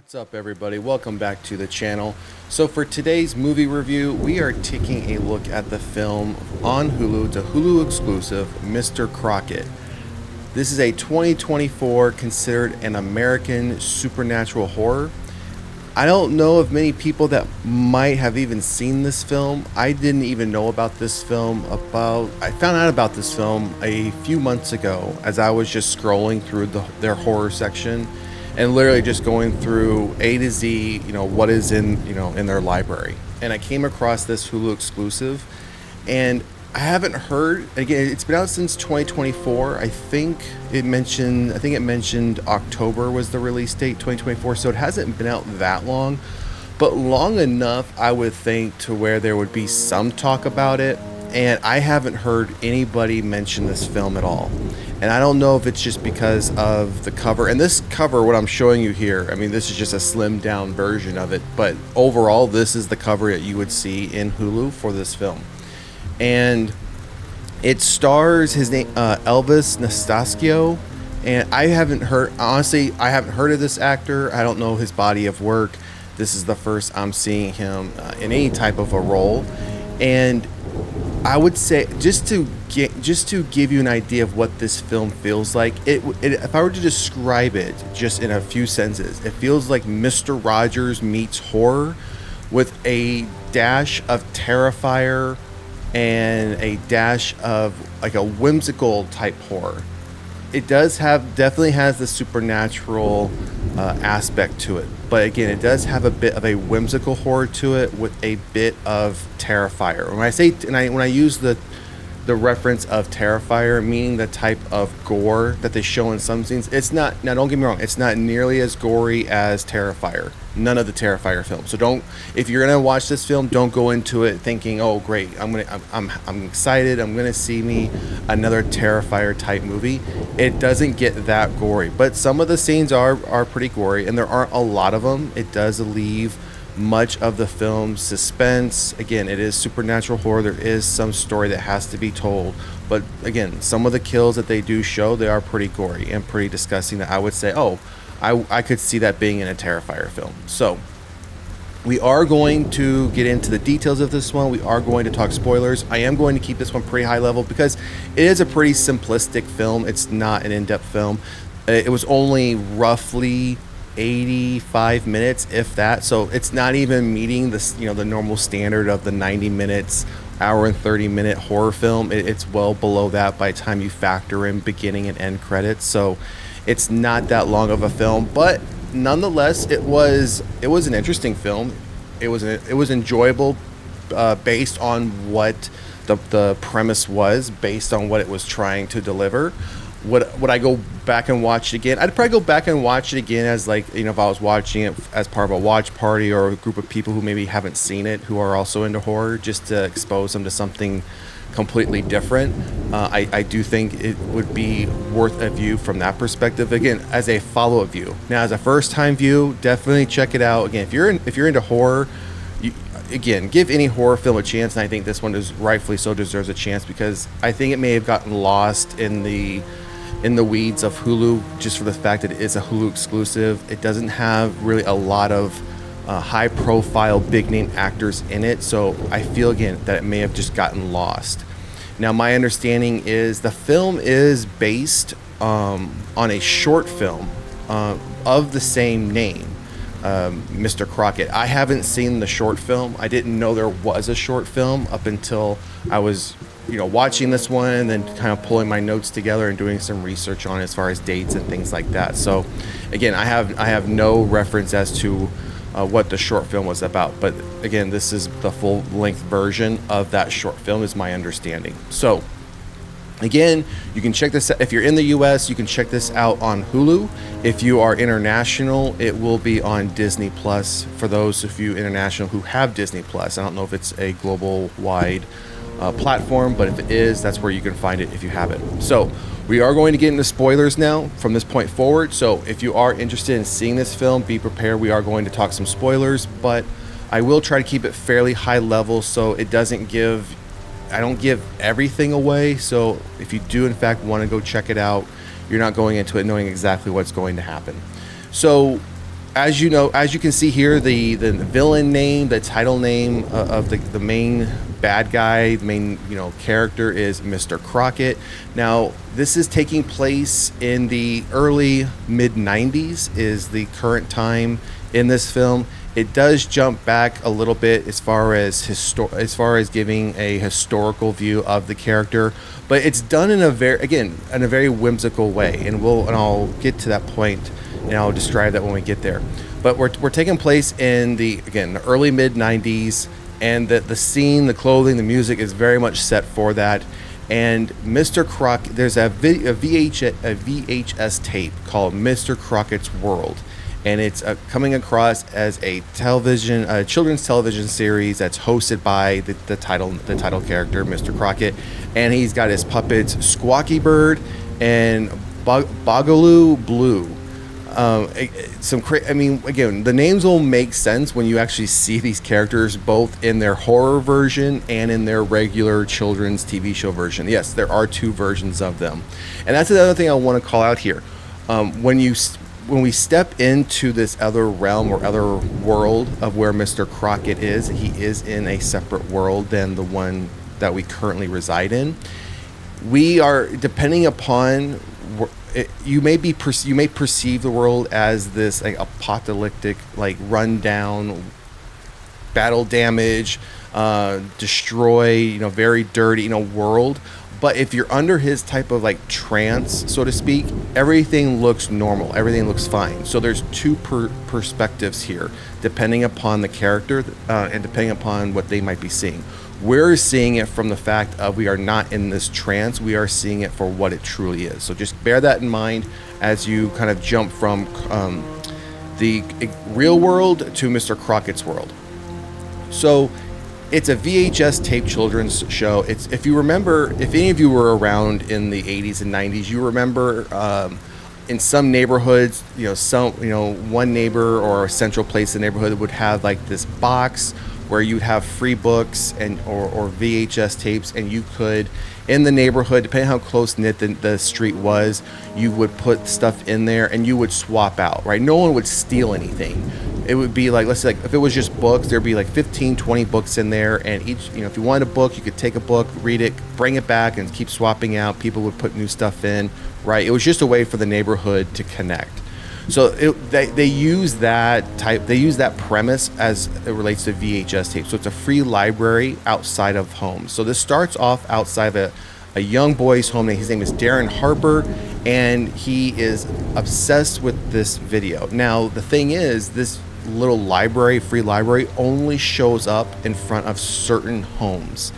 What's up, everybody? Welcome back to the channel. So for today's movie review, we are taking a look at the film on Hulu, it's a Hulu exclusive, Mr. Crocket. This is a 2024 considered an American supernatural horror. I don't know of many people that might have even seen this film. I didn't even know about this film I found out about this film a few months ago as I was just scrolling through their horror section and literally just going through A to Z, what is in their library. And I came across this Hulu exclusive, and I haven't heard, again, it's been out since 2024. I think it mentioned October was the release date, 2024. So it hasn't been out that long, but long enough, I would think, to where there would be some talk about it. And I haven't heard anybody mention this film at all. And I don't know if it's just because of the cover. And this cover, what I'm showing you here, I mean, this is just a slimmed down version of it. But overall, this is the cover that you would see in Hulu for this film. And it stars his name, Elvis Nastasio. And I haven't heard of this actor. I don't know his body of work. This is the first I'm seeing him in any type of a role. And I would say, just to give you an idea of what this film feels like, if I were to describe it just in a few sentences, it feels like Mr. Rogers meets horror with a dash of Terrifier and a dash of like a whimsical type horror. It definitely has the supernatural aspect to it, but again, it does have a bit of a whimsical horror to it with a bit of Terrifier. When I use the reference of Terrifier, meaning the type of gore that they show in some scenes, it's not. Now, don't get me wrong, it's not nearly as gory as Terrifier. None of the Terrifier films. So if you're gonna watch this film, don't go into it thinking, oh great, I'm excited, I'm gonna see me another Terrifier type movie. It doesn't get that gory, but some of the scenes are pretty gory, and there aren't a lot of them. It does leave much of the film suspense. Again, it is supernatural horror. There is some story that has to be told, but again, some of the kills that they do show, they are pretty gory and pretty disgusting, that I would say, I could see that being in a Terrifier film. So we are going to get into the details of this one. We are going to talk spoilers. I am going to keep this one pretty high level because it is a pretty simplistic film. It's not an in-depth film. It was only roughly 85 minutes, if that. So it's not even meeting the normal standard of the 90 minutes, hour and 30-minute horror film. It's well below that by the time you factor in beginning and end credits. So it's not that long of a film, but nonetheless, it was an interesting film. It was enjoyable, based on what the premise was, based on what it was trying to deliver. Would I go back and watch it again? I'd probably go back and watch it again as if I was watching it as part of a watch party or a group of people who maybe haven't seen it, who are also into horror, just to expose them to something completely different. I do think it would be worth a view from that perspective. Again, as a follow-up view. Now, as a first-time view, definitely check it out. Again, if you're into horror, give any horror film a chance, and I think this one rightfully so deserves a chance, because I think it may have gotten lost in the weeds of Hulu, just for the fact that it is a Hulu exclusive. It doesn't have really a lot of high profile big name actors in it, so I feel again that it may have just gotten lost. Now, my understanding is the film is based on a short film of the same name, Mr. Crocket. I haven't seen the short film. I didn't know there was a short film up until I was watching this one and then kind of pulling my notes together and doing some research on it as far as dates and things like that. So again, I have no reference as to what the short film was about, but again, this is the full length version of that short film, is my understanding. So again, you can check this out. If you're in the US, you can check this out on Hulu. If you are international, it will be on Disney Plus, for those of you international who have Disney Plus. I don't know if it's a global wide platform, but if it is, that's where you can find it if you have it. So we are going to get into spoilers now from this point forward. So if you are interested in seeing this film, be prepared. We are going to talk some spoilers, but I will try to keep it fairly high level so it doesn't I don't give everything away. So if you do in fact want to go check it out, you're not going into it knowing exactly what's going to happen. So as you know, as you can see here, the villain name, the title name of the main bad guy, the main character is Mr. Crocket. Now, this is taking place in the early mid '90s. Is the current time in this film. It does jump back a little bit as far as giving a historical view of the character, but it's done in a very whimsical way, and I'll get to that point, and I'll describe that when we get there. But we're taking place in the early mid '90s, and the scene, the clothing, the music is very much set for that. And Mr. Crocket, there's a VHS tape called Mr. Crockett's World, and it's coming across as a children's television series that's hosted by the title character, Mr. Crocket, and he's got his puppets Squawky Bird and Bogaloo Blue. Again, the names will make sense when you actually see these characters both in their horror version and in their regular children's TV show version. Yes, there are two versions of them, and that's another thing I want to call out here. When we step into this other realm or other world of where Mr. Crocket is, he is in a separate world than the one that we currently reside in. We are, depending upon, you may perceive the world as this like apocalyptic, like rundown, battle damage, destroy, very dirty, world. But if you're under his type of like trance, so to speak, everything looks normal. Everything looks fine. So there's two perspectives here, depending upon the character and depending upon what they might be seeing. We're seeing it from the fact of we are not in this trance. We are seeing it for what it truly is. So just bear that in mind as you kind of jump from the real world to Mr. Crockett's world. So it's a VHS tape children's show. If you remember, if any of you were around in the 80s and 90s, you remember in some neighborhoods, one neighbor or a central place in the neighborhood would have like this box where you'd have free books or VHS tapes, and you could, in the neighborhood, depending on how close knit the street was, you would put stuff in there and you would swap out, right? No one would steal anything. It would be like, let's say, like, if it was just books, there'd be like 15, 20 books in there, and each, if you wanted a book, you could take a book, read it, bring it back, and keep swapping out. People would put new stuff in, right? It was just a way for the neighborhood to connect. So they use that premise as it relates to VHS tape. So it's a free library outside of home. So this starts off outside of a young boy's home. His name is Darren Harper, and he is obsessed with this video. Now, the thing is, this little free library, only shows up in front of certain homes.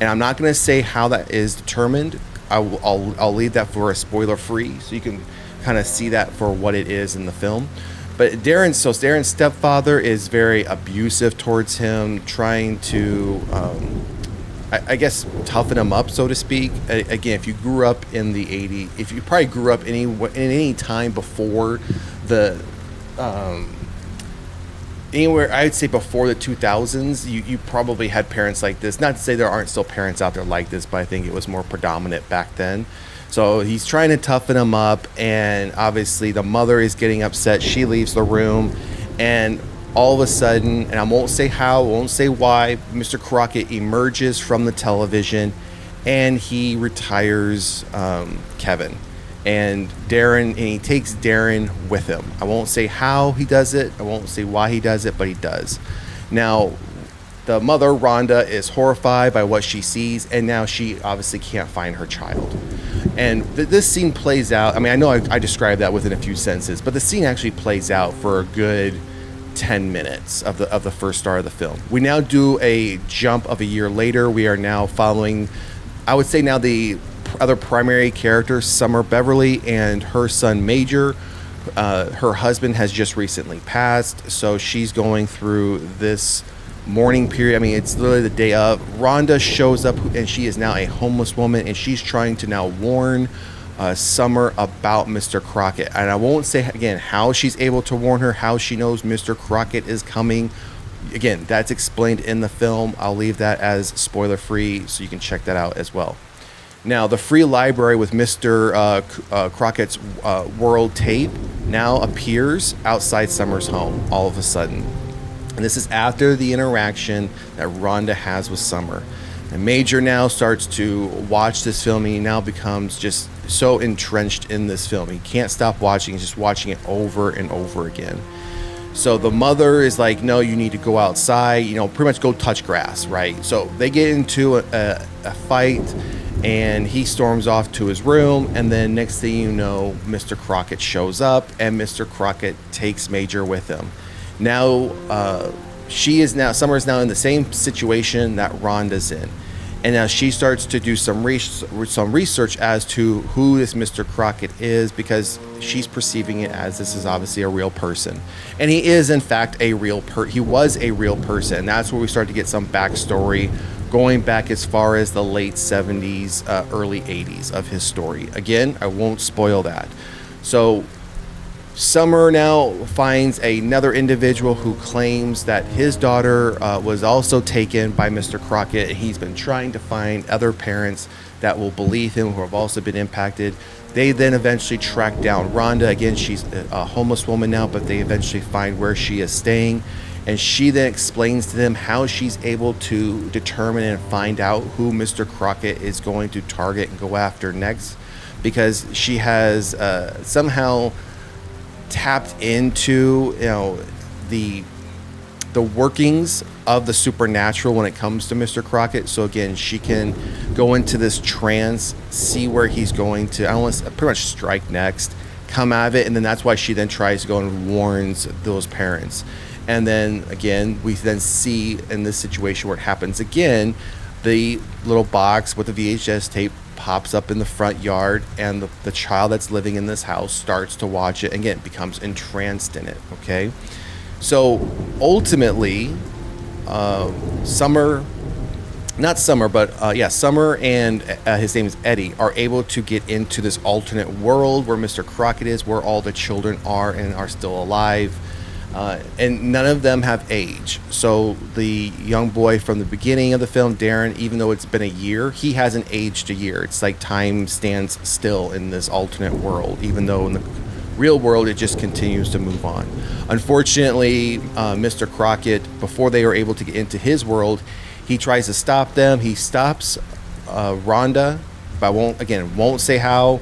And I'm not going to say how that is determined. I'll leave that for a spoiler free, so you can kind of see that for what it is in the film. But Darren's stepfather is very abusive towards him, trying to I guess toughen him up, so to speak. Again, if you grew up in the 80s, if you probably grew up in any time before the anywhere, I'd say before the 2000s, you probably had parents like this. Not to say there aren't still parents out there like this, but I think it was more predominant back then. So he's trying to toughen him up, and obviously the mother is getting upset. She leaves the room, and all of a sudden, and I won't say how, won't say why, Mr. Crocket emerges from the television, and he retires Kevin. And he takes Darren with him. I won't say how he does it. I won't say why he does it, but he does. Now, the mother, Rhonda, is horrified by what she sees, and now she obviously can't find her child. And this scene plays out. I mean, I know I described that within a few sentences, but the scene actually plays out for a good 10 minutes of the first star of the film. We now do a jump of a year later. We are now following, I would say now, the other primary characters, Summer Beverly and her son Major. Her husband has just recently passed, so she's going through this mourning period. I mean, it's literally the day of. Rhonda shows up, and she is now a homeless woman, and she's trying to now warn Summer about Mr. Crocket. And I won't say again how she's able to warn her, how she knows Mr. Crocket is coming. Again, that's explained in the film. I'll leave that as spoiler free, so you can check that out as well. Now, the free library with Mr. Crockett's World tape now appears outside Summer's home all of a sudden. And this is after the interaction that Rhonda has with Summer. And Major now starts to watch this film, and he now becomes just so entrenched in this film. He can't stop watching, he's just watching it over and over again. So the mother is like, no, you need to go outside, pretty much go touch grass, right? So they get into a fight, and he storms off to his room, and then next thing you know, Mr. Crocket shows up, and Mr. Crocket takes Major with him. Now, Summer is now in the same situation that Rhonda's in. And now she starts to do some research as to who this Mr. Crocket is, because she's perceiving it as this is obviously a real person. And he is, in fact, he was a real person. And that's where we start to get some backstory going back as far as the late 70s, early 80s of his story. Again, I won't spoil that. So Summer now finds another individual who claims that his daughter was also taken by Mr. Crocket. He's been trying to find other parents that will believe him, who have also been impacted. They then eventually track down Rhonda. Again, she's a homeless woman now, but they eventually find where she is staying. And she then explains to them how she's able to determine and find out who Mr. Crocket is going to target and go after next, because she has somehow tapped into the workings of the supernatural when it comes to Mr. Crocket. So again, she can go into this trance, see where he's going to, pretty much strike next, come out of it, and then that's why she then tries to go and warns those parents. And then again, we then see in this situation where it happens again, the little box with the VHS tape pops up in the front yard, and the child that's living in this house starts to watch it, and again becomes entranced in it. Okay, so ultimately Summer and his name is Eddie are able to get into this alternate world where Mr. Crocket is, where all the children are and are still alive. And none of them have age. So the young boy from the beginning of the film, Darren, even though it's been a year, he hasn't aged a year. It's like time stands still in this alternate world, even though in the real world it just continues to move on. Unfortunately, Mr. Crocket, before they are able to get into his world, he tries to stop them. He stops Rhonda, but I won't say how.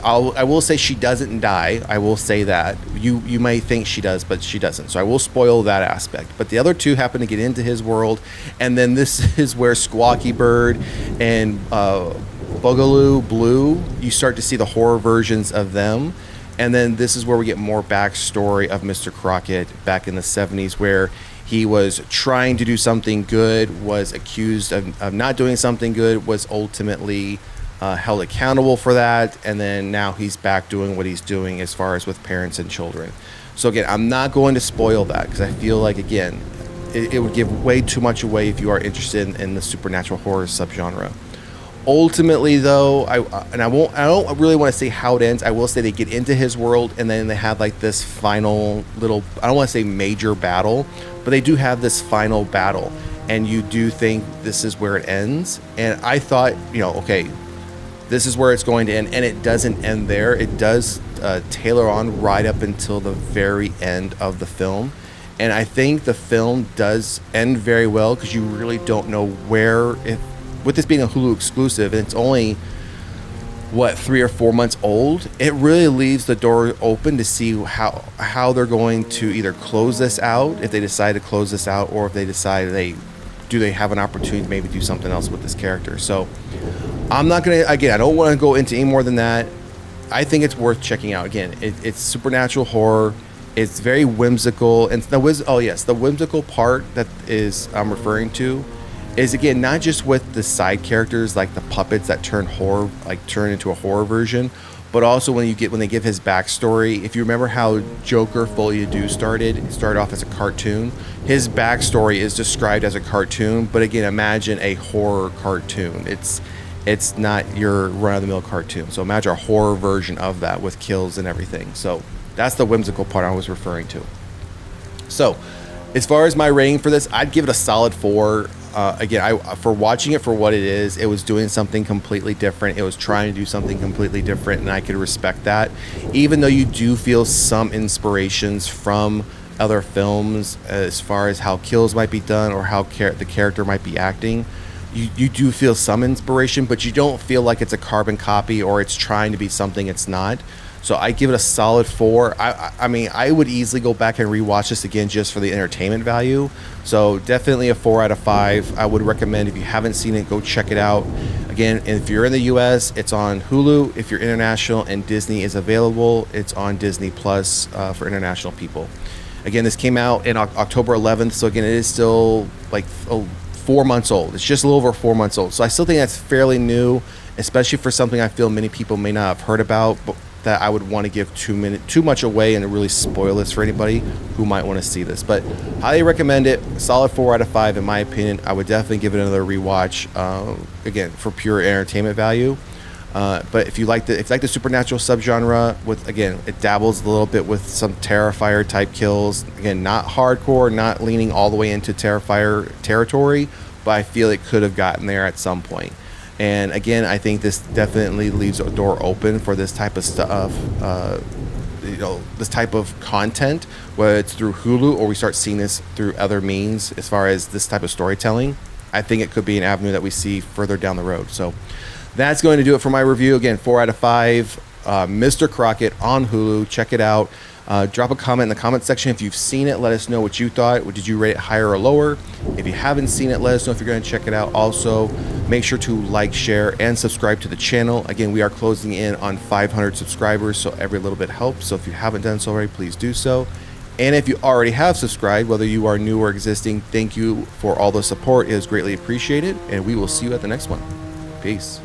I will say she doesn't die. I will say that. You may think she does, but she doesn't. So I will spoil that aspect. But the other two happen to get into his world, and then this is where Squawky Bird and Boogaloo Blue, you start to see the horror versions of them. And then this is where we get more backstory of Mr. Crocket back in the 70s, where he was trying to do something good, was accused of not doing something good, was ultimately held accountable for that, and then now he's back doing what he's doing as far as with parents and children. So again, I'm not going to spoil that, because I feel like, again, it would give way too much away if you are interested in the supernatural horror subgenre. Ultimately, though, I don't really want to say how it ends. I will say they get into his world, and then they have like this final little, I don't want to say major battle, but they do have this final battle, and you do think this is where it ends. And I thought, okay, this is where it's going to end, and it doesn't end there. It does tailor on right up until the very end of the film, and I think the film does end very well, because you really don't know where, with this being a Hulu exclusive, and it's only 3 or 4 months old, it really leaves the door open to see how they're going to either close this out, if they decide to close this out, or if they decide they have an opportunity to maybe do something else with this character. So I'm not going to, again, I don't want to go into any more than that. I think it's worth checking out. Again, it's supernatural horror. It's very whimsical. And the whimsical part that I'm referring to is, again, not just with the side characters, like the puppets that turn into a horror version, but also when they give his backstory. If you remember how Joker Folie à Deux started off as a cartoon, his backstory is described as a cartoon, but again, imagine a horror cartoon. It's not your run-of-the-mill cartoon. So imagine a horror version of that with kills and everything. So that's the whimsical part I was referring to. So as far as my rating for this, I'd give it a solid 4. Again, for watching it for what it was doing something completely different. It was trying to do something completely different, and I could respect that. Even though you do feel some inspirations from other films as far as how kills might be done or how the character might be acting, you do feel some inspiration, but you don't feel like it's a carbon copy or it's trying to be something it's not. So I give it a solid 4. I mean, I would easily go back and rewatch this again just for the entertainment value. So definitely a 4 out of 5. I would recommend, if you haven't seen it, go check it out. Again, if you're in the US, it's on Hulu. If you're international and Disney is available, it's on Disney Plus for international people. Again, this came out in October 11th. So again, it is still like 4 months old. It's just a little over 4 months old. So I still think that's fairly new, especially for something I feel many people may not have heard about, but that I would want to give too much away and really spoil this for anybody who might want to see this. But highly recommend it. Solid 4 out of 5 in my opinion. I would definitely give it another rewatch. Again, for pure entertainment value. But if you like the supernatural subgenre, with, again, it dabbles a little bit with some Terrifier type kills. Again, not hardcore, not leaning all the way into Terrifier territory, but I feel it could have gotten there at some point. And again, I think this definitely leaves a door open for this type of stuff, this type of content, whether it's through Hulu or we start seeing this through other means as far as this type of storytelling. I think it could be an avenue that we see further down the road. So that's going to do it for my review. Again, 4 out of 5. Mr. Crocket on Hulu. Check it out. Drop a comment in the comment section if you've seen it. Let us know what you thought. Did you rate it higher or lower? If you haven't seen it, let us know if you're going to check it out. Also, make sure to like, share, and subscribe to the channel. Again, we are closing in on 500 subscribers, so every little bit helps. So if you haven't done so already, please do so. And if you already have subscribed, whether you are new or existing, thank you for all the support. It is greatly appreciated, and we will see you at the next one. Peace.